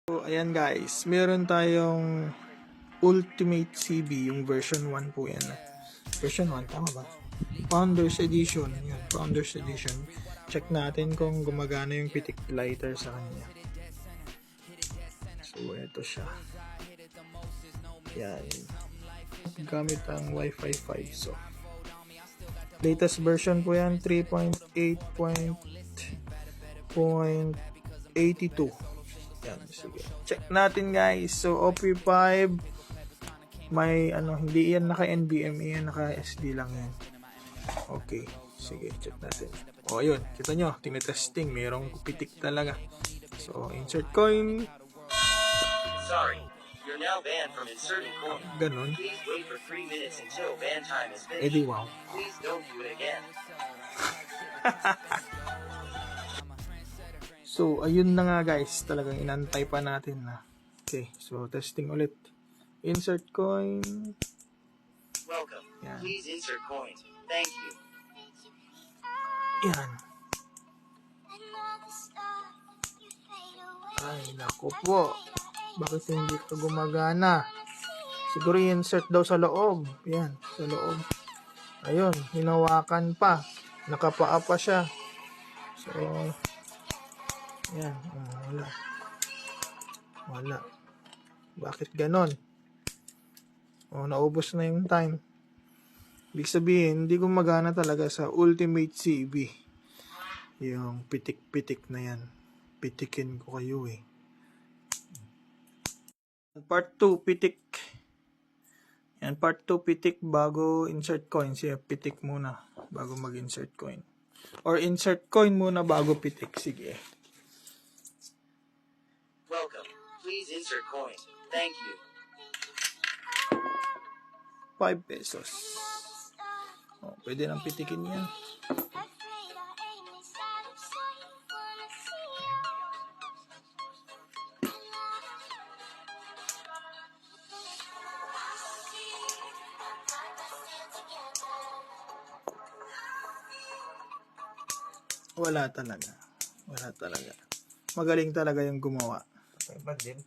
So, ayan guys, meron tayong Ultimate CB, yung version 1 po yan. Version 1, tama ba? Founders Edition. Yun, Founders Edition. Check natin kung gumagana yung pitik lighter sa kanya. So, eto siya. Yan. Gamit ang Wi-Fi 5. So, latest version po yan, 3.8.82. Yan, sige. Check natin guys. So, OP5 may hindi yan naka NVMe, yan naka SD lang yan. Okay. Sige, check natin. O, yun. Kita nyo, tinetesting. Merong pitik talaga. So, insert coin. Sorry. You're now banned from inserting coin. Ganon. Please wait for 3 minutes until ban time is Eh di finished. wow. Please don't do it again. So, ayun na nga guys. Talagang inantay pa natin na. Okay, so testing ulit. Insert coin. Welcome. Yan. Please insert coin. Thank you. Yan. Ay, naku po. Bakit hindi ito gumagana? Siguro i-insert daw sa loob. Yan, sa loob. Ayun, hinawakan pa. Nakapaa pa siya. So, yan. Wala. Wala. Bakit ganon? Naubos na yung time. Ibig sabihin, hindi gumagana talaga sa Ultimate CB. Yung pitik-pitik na yan. Pitikin ko kayo eh. Part 2, pitik. Yan, part 2, pitik bago insert coin. Siya, pitik muna bago mag-insert coin. Or insert coin muna bago pitik. Sige. Welcome. Please insert coin. Thank you. 5 pesos. Pwede nang pitikin yan. Wala talaga. Wala talaga. Magaling talaga yung gumawa. Iba din.